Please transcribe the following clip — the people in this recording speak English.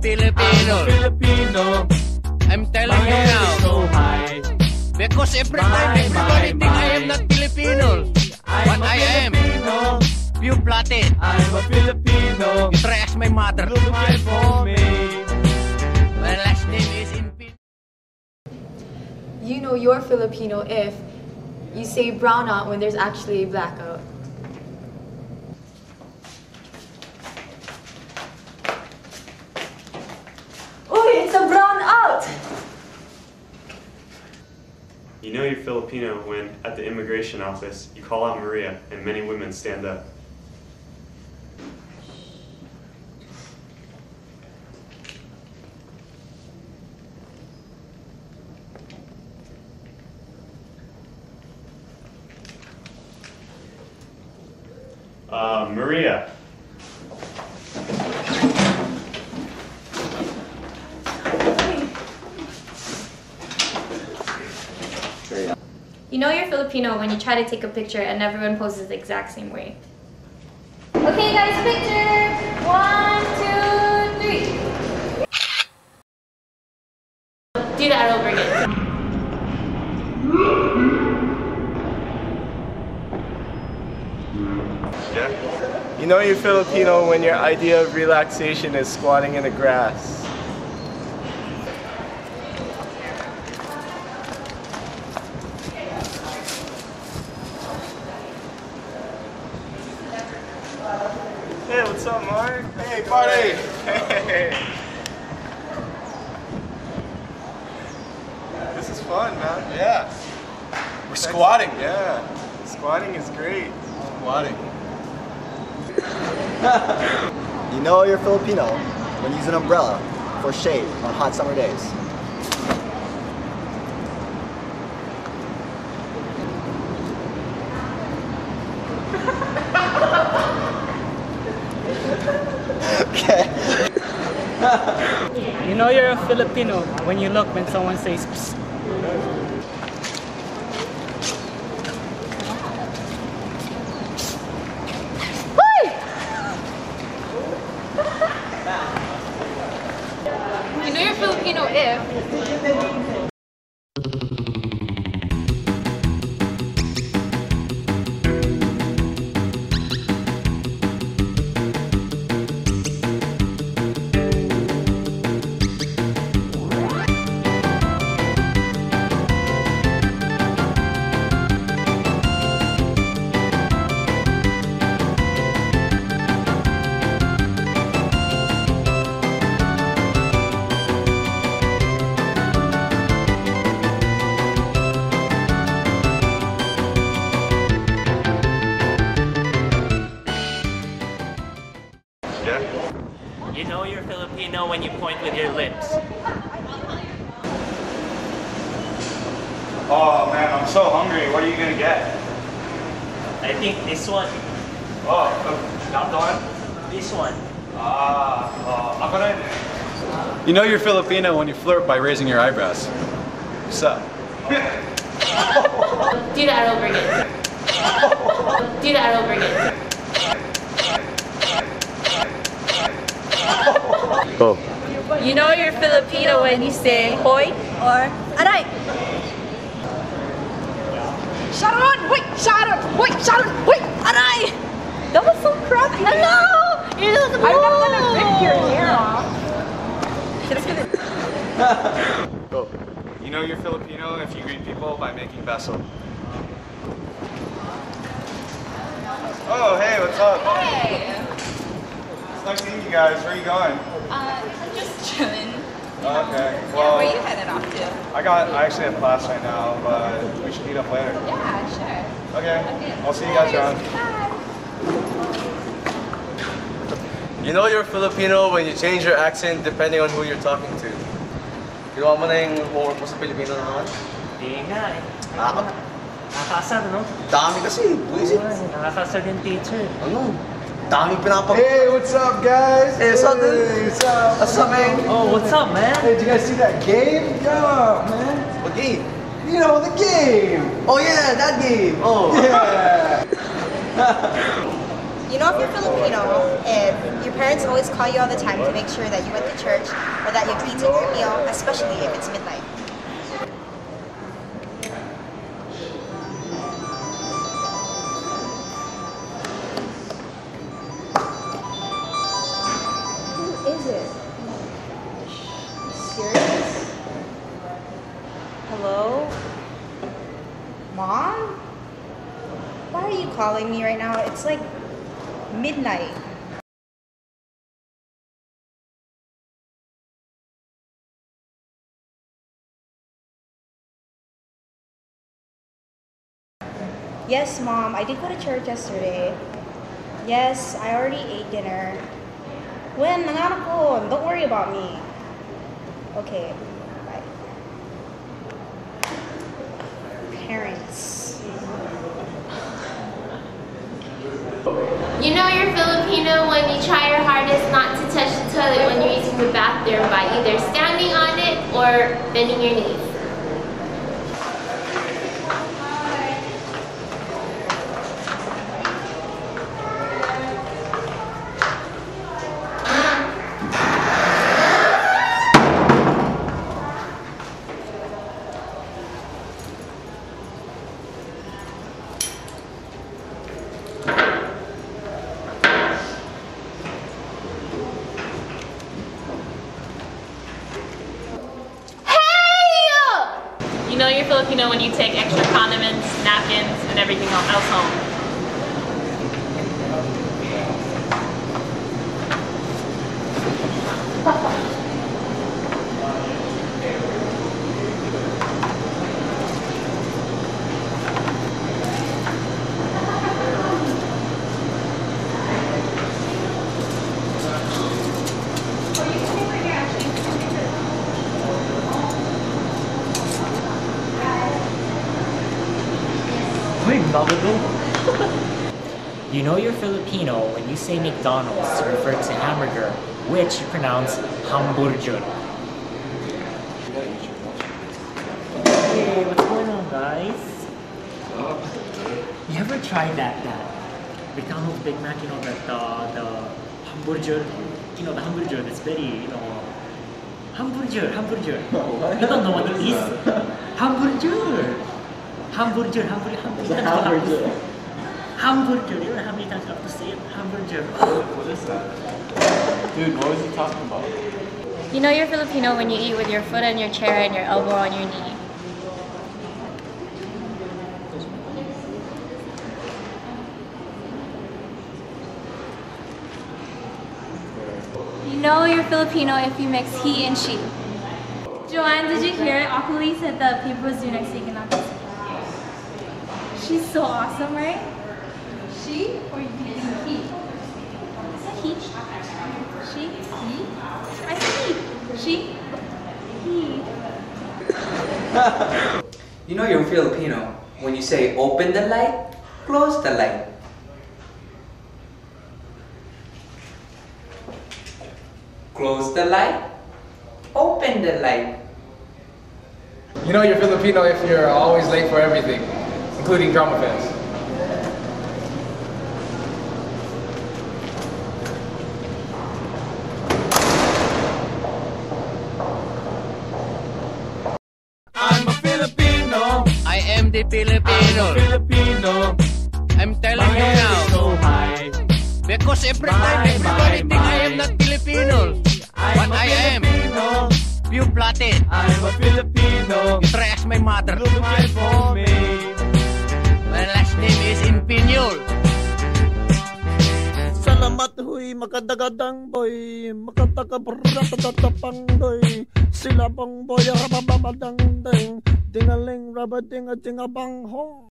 really Filipino. I'm a Filipino. I'm telling My you head is now. so high. Because every time everybody think I am not Filipino. But I am. You plotted. I'm a Filipino. You try ask my mother. Look at for me. My last name is in You know you're Filipino if you say brown out when there's actually a blackout. Uy, it's a brown out! You know you're Filipino when, at the immigration office, you call out Maria and many women stand up. Maria. You know you're Filipino when you try to take a picture and everyone poses the exact same way. Okay guys, picture! 1, 2, 3. Do that over again. Yeah? You know you're Filipino when your idea of relaxation is squatting in the grass. Hey, what's up, Mark? Hey, buddy! Hey! This is fun, man. Yeah. We're squatting. Yeah. Squatting is great. Squatting. You know you're Filipino when you use an umbrella for shade on hot summer days. Okay. You know you're a Filipino when you look when someone says psst. You know you're Filipino if You know you're Filipino when you point with your lips. Oh man, I'm so hungry. What are you gonna get? I think this one. Oh, that one? This one. Ako rin. You know you're Filipino when you flirt by raising your eyebrows. What's up? Do that over again. Do that over again. Oh. You know you're Filipino when you say hoy or aray. Sharon! Wait! Sharon! Wait! Sharon! Wait! Aray! That was so crappy! Hello! You're just I'm not gonna rip your hair off. Just gonna... Oh. You know you're Filipino if you greet people by making beso. Oh, hey, what's up? Hey! It's nice meeting you guys. Where are you going? I'm just chilling. Okay. Yeah, Well, where you headed off to? I actually have class right now, but we should meet up later. Yeah, sure. Okay. I'll see you guys around. You know you're Filipino when you change your accent depending on who you're talking to. Ginawa mo na yung homework mo sa Pilipino naman? Hindi nga eh. Nakakasar, no? Dami kasi. Buisit. Nakakasar yung teacher. Ano? Dami pinapag... Hey, what's up, guys? Hey, what's up, dude? Hey, what's up? What's up, man? Oh, what's up, man? Hey, did you guys see that game? Yeah, man. What game? You know, the game. Oh yeah, that game. Oh. Yeah. You know if you're Filipino if your parents always call you all the time to make sure that you went to church or that you've eaten your meal, especially if it's midnight. Who is it? Serious? Hello? Mom? Why are you calling me right now? It's like midnight. Yes, Mom, I did go to church yesterday. Yes, I already ate dinner. When? Nanganak ko. Don't worry about me. Okay, bye. Parents. You know you're Filipino when you try your hardest not to touch the toilet when you're using the bathroom by either standing on it or bending your knees. You know you're Filipino when you take extra condiments, napkins, and everything else home. You know you're Filipino when you say McDonald's to refer to hamburger, which you pronounce hamburger. Hey, what's going on, guys? You ever tried that McDonald's Big Mac? You know that the hamburger. You know the hamburger that's very hamburger. You don't know what it is? Hamburger. Hamburger. Hamburger. You don't know how many times I have to say it? Hamburger. What is that? Dude, what was he talking about? You know you're Filipino when you eat with your foot on your chair and your elbow on your knee. You know you're Filipino if you mix he and she. Joanne, did you hear? Akuli said the paper was due next week and not this week. She's so awesome, right? She or you think he? I said he. She? He? I said he. She? He. You know you're Filipino when you say open the light, close the light. Close the light, open the light. You know you're Filipino if you're always late for everything, including Dramafest. I'm a Filipino. I am the Filipino. I'm a Filipino. I'm telling you now. So high. Because every time everybody think I am not Filipino. But I am. Pure-blooded. I'm a Filipino. You try ask my mother. Look for me. My last name is Impinol. Salamat huy, makadagadang boy, makatakabratatapang boy, sila pang boy, rababamadang ding, dingaling, rabading, dingabang hong.